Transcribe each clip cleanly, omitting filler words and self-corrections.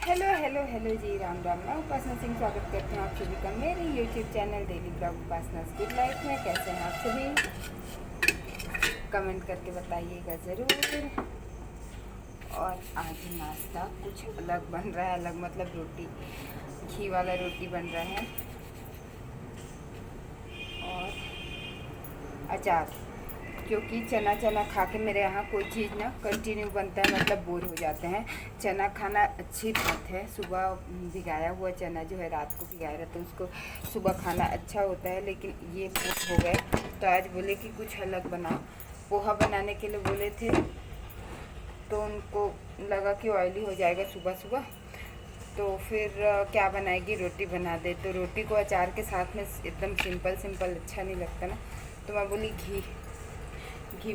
Hello hello hello जी, राम राम। मैं उपासना सिंह स्वागत करती हूँ आप सभी का मेरे यूट्यूब चैनल डेली ब्लॉग उपासना गुड लाइफ में। कैसे हैं आप सभी? कमेंट करके बताइएगा ज़रूर। और आज नाश्ता कुछ अलग बन रहा है, अलग मतलब रोटी, घी वाला रोटी बन रहा है और अचार। क्योंकि चना चना खा के मेरे यहाँ कोई चीज़ ना कंटिन्यू बनता है, मतलब बोर हो जाते हैं। चना खाना अच्छी बात है, सुबह भिगाया हुआ चना जो है रात को भिगाया रहता है, उसको सुबह खाना अच्छा होता है। लेकिन ये हो गए तो आज बोले कि कुछ अलग बनाओ। पोहा बनाने के लिए बोले थे तो उनको लगा कि ऑयली हो जाएगा सुबह सुबह, तो फिर क्या बनाएगी, रोटी बना दे। तो रोटी को अचार के साथ में एकदम सिंपल सिंपल अच्छा नहीं लगता ना, तो मैं बोली घी घी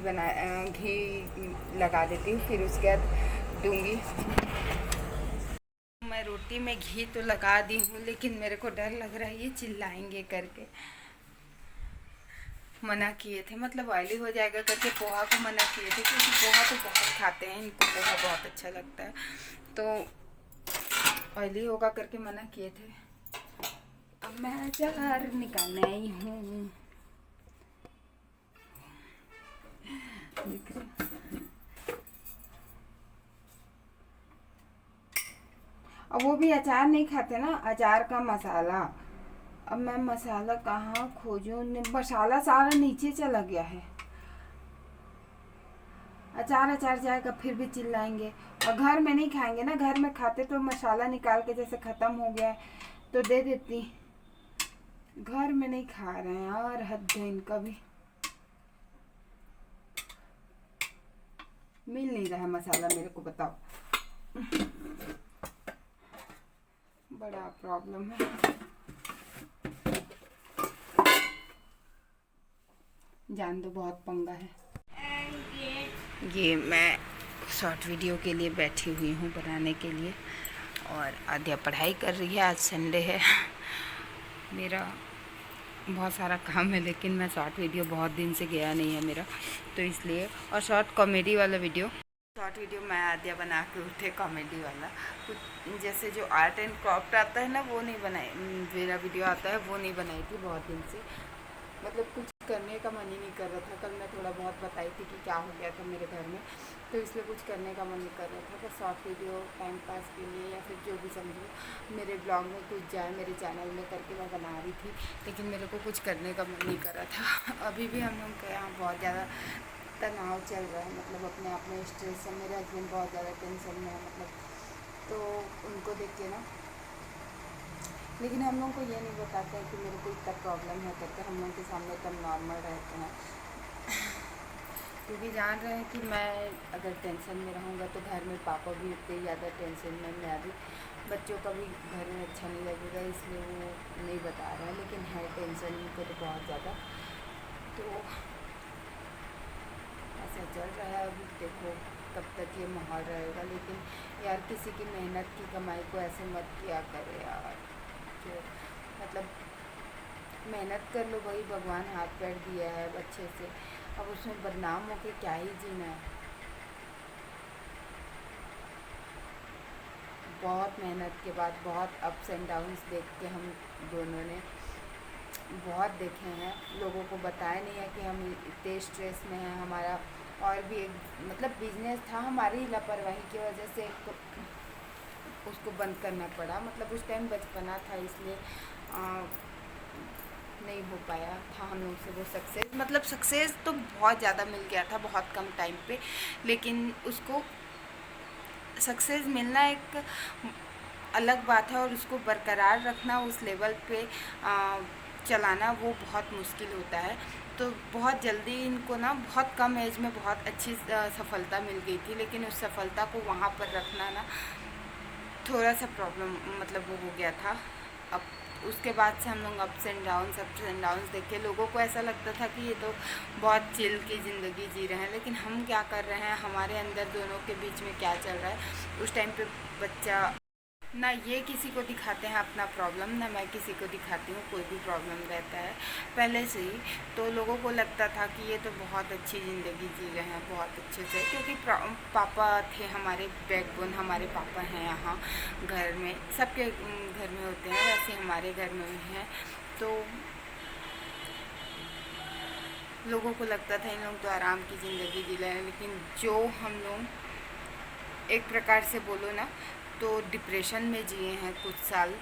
लगा देती हूँ, फिर उसके बाद दूंगी। मैं रोटी में घी तो लगा दी हूँ, लेकिन मेरे को डर लग रहा है ये चिल्लाएंगे करके। मना किए थे, मतलब ऑयली हो जाएगा करके पोहा को मना किए थे, क्योंकि पोहा तो बहुत खाते हैं, इनको पोहा बहुत अच्छा लगता है, तो ऑयली होगा करके मना किए थे। अब मैं अचार निकालने आई हूँ। अब वो भी अचार नहीं खाते ना, अचार का मसाला। अब मैं मसाला कहाँ खोजूं, मसाला सारा नीचे चला गया है। अचार अचार जाएगा फिर भी चिल्लाएंगे, और घर में नहीं खाएंगे ना। घर में खाते तो मसाला निकाल के जैसे ख़त्म हो गया है तो दे देती। घर में नहीं खा रहे हैं यार, हद है इनका भी। मिल नहीं रहा है मसाला मेरे को, बताओ। बड़ा प्रॉब्लम है, जान दो, बहुत पंगा है। ये मैं शॉर्ट वीडियो के लिए बैठी हुई हूँ बनाने के लिए, और आद्या पढ़ाई कर रही है। आज संडे है, मेरा बहुत सारा काम है, लेकिन मैं शॉर्ट वीडियो बहुत दिन से गया नहीं है मेरा, तो इसलिए। और शॉर्ट कॉमेडी वाला वीडियो, शॉर्ट वीडियो मैं आद्या बना के उठे, कॉमेडी वाला कुछ जैसे जो आर्ट एंड क्राफ्ट आता है ना, वो नहीं बनाई। मेरा वीडियो आता है वो नहीं बनाई थी बहुत दिन से, मतलब कुछ करने का मन ही नहीं कर रहा था। कल मैं थोड़ा बहुत बताई थी कि क्या हो गया था मेरे घर में, तो इसलिए कुछ करने का मन नहीं कर रहा था। बस शॉर्ट वीडियो टाइम पास के लिए, या फिर जो भी समझो मेरे ब्लॉग में कुछ जाए मेरे चैनल में करके मैं बना रही थी, लेकिन मेरे को कुछ करने का मन नहीं कर रहा था। अभी भी हम लोग के यहाँ बहुत ज़्यादा तनाव चल रहा है, मतलब अपने आप में स्ट्रेस है। मेरे हस्बैंड बहुत ज़्यादा टेंशन में है, मतलब तो उनको देख के ना, लेकिन हम लोग को ये नहीं बताते हैं कि मेरे को इतना प्रॉब्लम है करके। हम लोग के सामने एकदम नॉर्मल रहते हैं, क्योंकि जान रहे हैं कि मैं अगर टेंशन में रहूँगा तो घर में पापा भी उतने ज़्यादा टेंशन में, मैं भी, बच्चों का भी घर में अच्छा नहीं लगेगा, इसलिए वो नहीं बता रहा है। लेकिन है टेंशन उनको तो बहुत ज़्यादा, तो ऐसा चल रहा है। अभी देखो कब तक ये माहौल रहेगा। लेकिन यार, किसी की मेहनत की कमाई को ऐसे मत किया करे यार, जो मतलब मेहनत कर लो, वही भगवान हाथ पैर दिया है अच्छे से, अब उसमें बदनाम होके क्या ही जीना है। बहुत मेहनत के बाद, बहुत अप्स एंड डाउन्स देख के हम दोनों ने बहुत देखे हैं। लोगों को बताया नहीं है कि हम इतने स्ट्रेस में हैं। हमारा और भी एक मतलब बिजनेस था, हमारी लापरवाही की वजह से उसको बंद करना पड़ा। मतलब उस टाइम बचपना था, इसलिए नहीं हो पाया था हम लोग से वो सक्सेस। मतलब सक्सेस तो बहुत ज़्यादा मिल गया था बहुत कम टाइम पे, लेकिन उसको सक्सेस मिलना एक अलग बात है, और उसको बरकरार रखना, उस लेवल पे चलाना, वो बहुत मुश्किल होता है। तो बहुत जल्दी इनको ना, बहुत कम एज में बहुत अच्छी सफलता मिल गई थी, लेकिन उस सफलता को वहाँ पर रखना ना थोड़ा सा प्रॉब्लम, मतलब वो हो गया था। अब उसके बाद से हम लोग अप्स एंड डाउन्स देख के लोगों को ऐसा लगता था कि ये तो बहुत चिल की ज़िंदगी जी रहे हैं, लेकिन हम क्या कर रहे हैं, हमारे अंदर दोनों के बीच में क्या चल रहा है। उस टाइम पे बच्चा ना ये किसी को दिखाते हैं अपना प्रॉब्लम, ना मैं किसी को दिखाती हूँ कोई भी प्रॉब्लम रहता है पहले से ही। तो लोगों को लगता था कि ये तो बहुत अच्छी ज़िंदगी जी रहे हैं बहुत अच्छे से, क्योंकि पापा थे हमारे बैकबोन, हमारे पापा हैं यहाँ घर में, सबके घर में होते हैं वैसे हमारे घर में भी हैं। तो लोगों को लगता था इन लोग तो आराम की ज़िंदगी जी रहे हैं, लेकिन जो हम लोग एक प्रकार से बोलो ना तो डिप्रेशन में जिए हैं कुछ साल,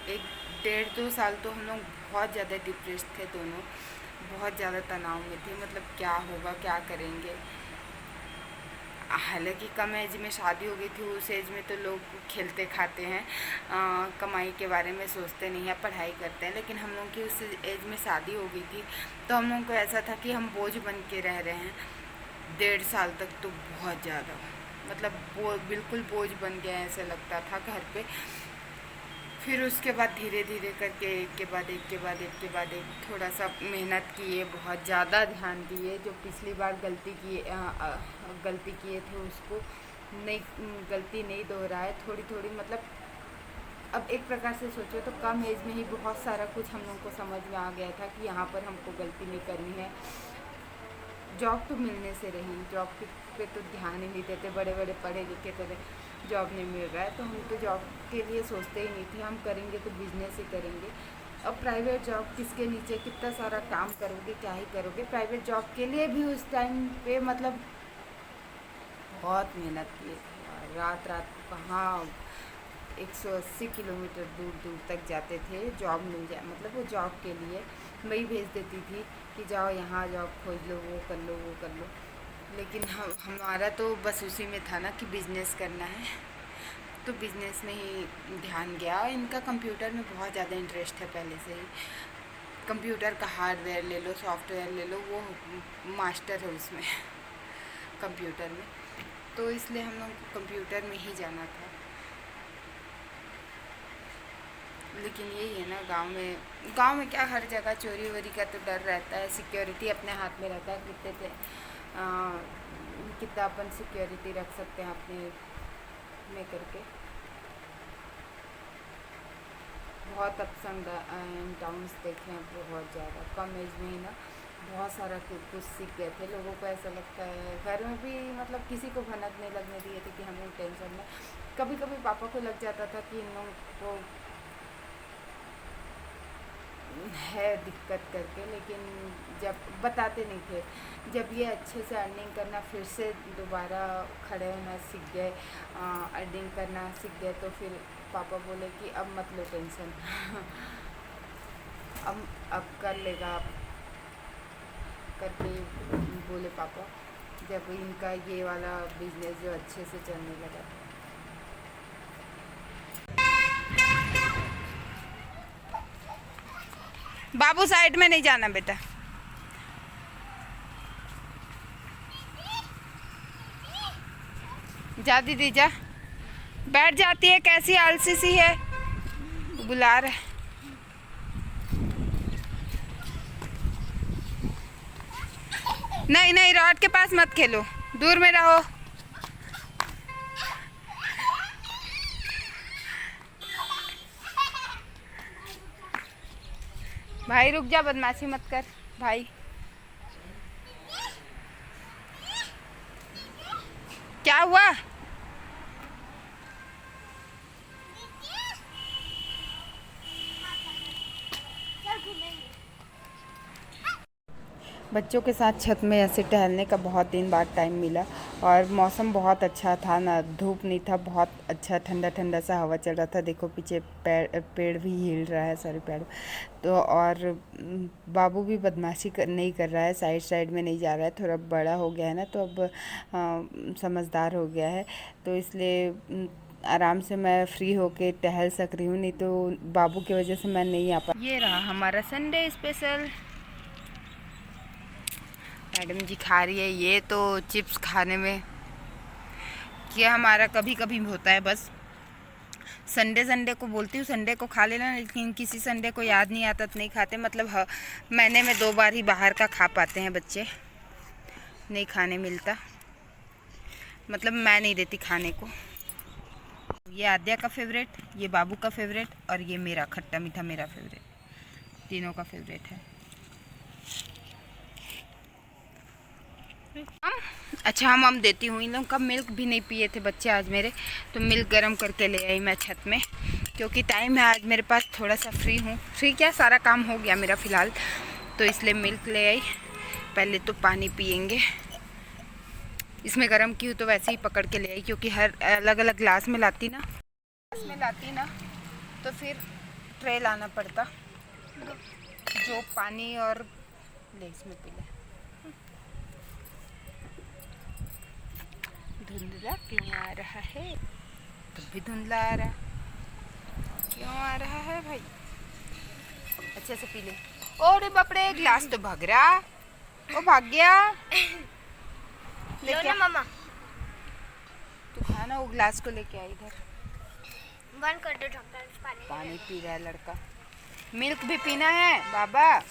1-1.5-2 साल तो हम लोग बहुत ज़्यादा डिप्रेस थे दोनों, बहुत ज़्यादा तनाव में थे, मतलब क्या होगा क्या करेंगे। हालांकि कम एज में शादी हो गई थी, उस एज में तो लोग खेलते खाते हैं, कमाई के बारे में सोचते नहीं है, पढ़ाई करते हैं, लेकिन हम लोग की उस एज में शादी हो गई थी तो हम लोग को ऐसा था कि हम बोझ बन के रह रहे हैं 1.5 साल तक, तो बहुत ज़्यादा मतलब बिल्कुल बोझ बन गया ऐसा लगता था घर पे। फिर उसके बाद धीरे धीरे करके एक के बाद एक थोड़ा सा मेहनत किए, बहुत ज़्यादा ध्यान दिए, जो पिछली बार गलती किए थे उसको गलती नहीं दोहराए, थोड़ी थोड़ी मतलब अब एक प्रकार से सोचो तो कम एज में ही बहुत सारा कुछ हम लोग को समझ में आ गया था कि यहाँ पर हमको गलती नहीं करनी है। जॉब तो मिलने से रही, जॉब पे तो ध्यान ही नहीं देते, बड़े बड़े पढ़े लिखे थे, जॉब नहीं मिल रहा है तो हम तो जॉब के लिए सोचते ही नहीं थे, हम करेंगे तो बिजनेस ही करेंगे। अब प्राइवेट जॉब किसके नीचे कितना सारा काम करोगे, क्या ही करोगे। प्राइवेट जॉब के लिए भी उस टाइम पे मतलब बहुत मेहनत किए थे, रात को कहाँ 180 किलोमीटर दूर तक जाते थे जॉब मिल जाए, मतलब वो जॉब के लिए वही भेज देती थी कि जाओ यहाँ जॉब खोज लो, वो कर लो। लेकिन हमारा तो बस उसी में था ना कि बिज़नेस करना है, तो बिज़नेस में ही ध्यान गया। इनका कंप्यूटर में बहुत ज़्यादा इंटरेस्ट है पहले से ही, कंप्यूटर का हार्डवेयर ले लो, सॉफ्टवेयर ले लो, वो मास्टर है उसमें कंप्यूटर में, तो इसलिए हम लोग कंप्यूटर में ही जाना था। लेकिन यही है ना, गांव में क्या हर जगह चोरी वोरी का तो डर रहता है, सिक्योरिटी अपने हाथ में रहता है, कितना अपन सिक्योरिटी रख सकते हैं अपने में करके। बहुत अप्स एंड डाउन्स देखे हैं बहुत ज़्यादा, कम एज में ही ना बहुत सारा कुछ सीख गए थे। लोगों को ऐसा लगता है घर में भी, मतलब किसी को भनक नहीं लगने दिए थे कि हम लोग टेंशन में। कभी कभी पापा को लग जाता था कि इन लोगों को है दिक्कत करके, लेकिन जब बताते नहीं थे। जब ये अच्छे से अर्निंग करना फिर से दोबारा खड़े होना सीख गए, अर्निंग करना सीख गए, तो फिर पापा बोले कि अब मत लो टेंशन अब कर लेगा आप करके बोले पापा, जब इनका ये वाला बिजनेस जो अच्छे से चलने लगा। बाबू साइड में नहीं जाना बेटा, जा दीदी जा, बैठ जाती है, कैसी आलसी सी है, बुला रहे। नहीं रॉड के पास मत खेलो, दूर में रहो। भाई रुक जा, बदमाशी मत कर भाई। क्या हुआ? बच्चों के साथ छत में ऐसे टहलने का बहुत दिन बाद टाइम मिला, और मौसम बहुत अच्छा था, ना धूप नहीं था, बहुत अच्छा ठंडा सा हवा चल रहा था। देखो पीछे पेड़ भी हिल रहा है, सारे पेड़ तो। और बाबू भी बदमाशी नहीं कर रहा है, साइड में नहीं जा रहा है, थोड़ा बड़ा हो गया है ना, तो अब समझदार हो गया है, तो इसलिए आराम से मैं फ्री होके टहल सक रही हूँ, नहीं तो बाबू की वजह से मैं नहीं आ पा। ये रहा हमारा संडे स्पेशल, मैडम जी खा रही है। ये तो चिप्स खाने में क्या, हमारा कभी कभी होता है, बस संडे को बोलती हूँ संडे को खा लेना, लेकिन किसी संडे को याद नहीं आता तो नहीं खाते। मतलब महीने में 2 बार ही बाहर का खा पाते हैं बच्चे, नहीं खाने मिलता, मतलब मैं नहीं देती खाने को। ये आद्या का फेवरेट, ये बाबू का फेवरेट और ये मेरा खट्टा मीठा मेरा फेवरेट, तीनों का फेवरेट है। हम देती हूँ। इन लोगों का मिल्क भी नहीं पिए थे बच्चे आज मेरे, तो मिल्क गर्म करके ले आई मैं छत में, क्योंकि टाइम है आज मेरे पास, थोड़ा सा फ्री क्या सारा काम हो गया मेरा फ़िलहाल, तो इसलिए मिल्क ले आई। पहले तो पानी पियेंगे, इसमें गर्म की हूँ तो वैसे ही पकड़ के ले आई, क्योंकि हर अलग अलग ग्लास में लाती ना तो फिर ट्रे लाना पड़ता। जो पानी और ले इसमें पी ले। धुंधला क्यों आ रहा है? तब भी धुंधला आ रहा, क्यों आ रहा है भाई? अच्छे से पी ले। अरे बाप रे, गिलास तो भाग रहा, वो भाग गया। लेके मामा तू खा ना, वो गिलास को लेके आ इधर। बंद कर दो ढक्कन, पानी पी रहा है लड़का। मिल्क भी पीना है बाबा,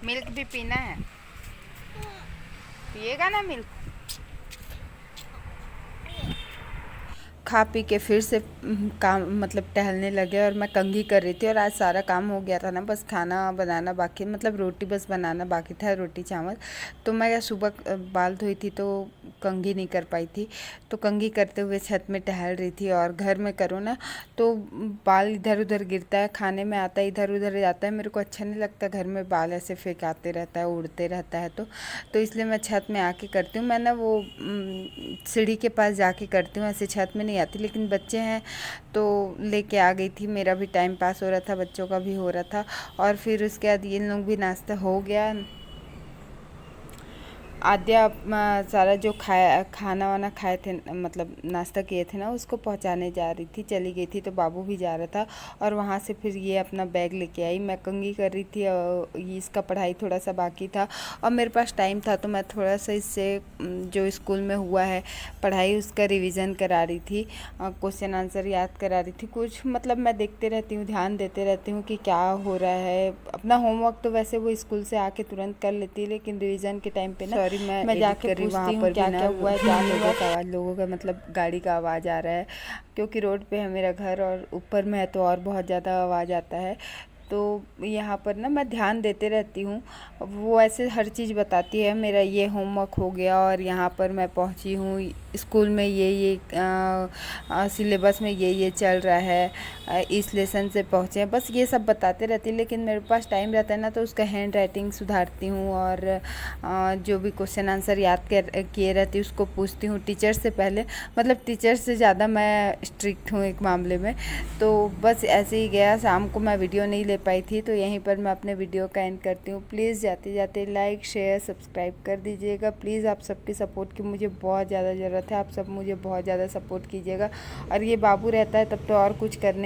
मिल्क भी पीना है, पिएगा ना मिल्क? खा पी के फिर से काम मतलब टहलने लगे, और मैं कंघी कर रही थी, और आज सारा काम हो गया था ना, बस खाना बनाना बाकी, मतलब रोटी बस बनाना बाकी था, रोटी चावल। तो मैं सुबह बाल धोई थी तो कंघी नहीं कर पाई थी, तो कंघी करते हुए छत में टहल रही थी। और घर में करो ना तो बाल इधर उधर गिरता है, खाने में आता है इधर उधर जाता है, मेरे को अच्छा नहीं लगता घर में बाल ऐसे फेंकाते रहता है, उड़ते रहता है, तो इसलिए मैं छत में आके करती हूँ। मैं ना वो सीढ़ी के पास जाके करती हूँ, ऐसे छत में नहीं आती। लेकिन बच्चे हैं तो लेके आ गई थी, मेरा भी टाइम पास हो रहा था, बच्चों का भी हो रहा था। और फिर उसके बाद ये लोग भी नाश्ता हो गया। आद्या सारा जो खाना वाना खाए थे, मतलब नाश्ता किए थे ना, उसको पहुंचाने जा रही थी, चली गई थी, तो बाबू भी जा रहा था। और वहां से फिर ये अपना बैग लेके आई। मैं कंघी कर रही थी और इसका पढ़ाई थोड़ा सा बाकी था, और मेरे पास टाइम था, तो मैं थोड़ा सा इससे जो स्कूल में हुआ है पढ़ाई उसका रिविज़न करा रही थी, क्वेश्चन आंसर याद करा रही थी। कुछ मतलब मैं देखते रहती हूँ, ध्यान देते रहती हूँ कि क्या हो रहा है। अपना होमवर्क तो वैसे वो स्कूल से आके तुरंत कर लेती है, लेकिन रिविज़न के टाइम पे ना मैं जाके पूछती हूँ क्या क्या हुआ है, क्या लोगों का मतलब गाड़ी का आवाज़ आ रहा है, क्योंकि रोड पे है मेरा घर और ऊपर में है तो और बहुत ज़्यादा आवाज़ आता है। तो यहाँ पर ना मैं ध्यान देते रहती हूँ, वो ऐसे हर चीज़ बताती है, मेरा ये होमवर्क हो गया और यहाँ पर मैं पहुँची हूँ, स्कूल में ये सिलेबस में ये चल रहा है, इस लेसन से पहुँचे हैं, बस ये सब बताते रहती है। लेकिन मेरे पास टाइम रहता है ना, तो उसका हैंड राइटिंग सुधारती हूँ, और जो भी क्वेश्चन आंसर याद किए रहती हूँ उसको पूछती हूँ टीचर से पहले, मतलब टीचर से ज़्यादा मैं स्ट्रिक्ट हूँ एक मामले में। तो बस ऐसे ही गया, शाम को मैं वीडियो नहीं ले पाई थी, तो यहीं पर मैं अपने वीडियो का एंड करती हूँ। प्लीज़ जाते जाते लाइक शेयर सब्सक्राइब कर दीजिएगा प्लीज़। आप सबकी सपोर्ट की मुझे बहुत ज़्यादा ज़रूरत है, आप सब मुझे बहुत ज़्यादा सपोर्ट कीजिएगा। और ये बाबू रहता है तब तो और कुछ करने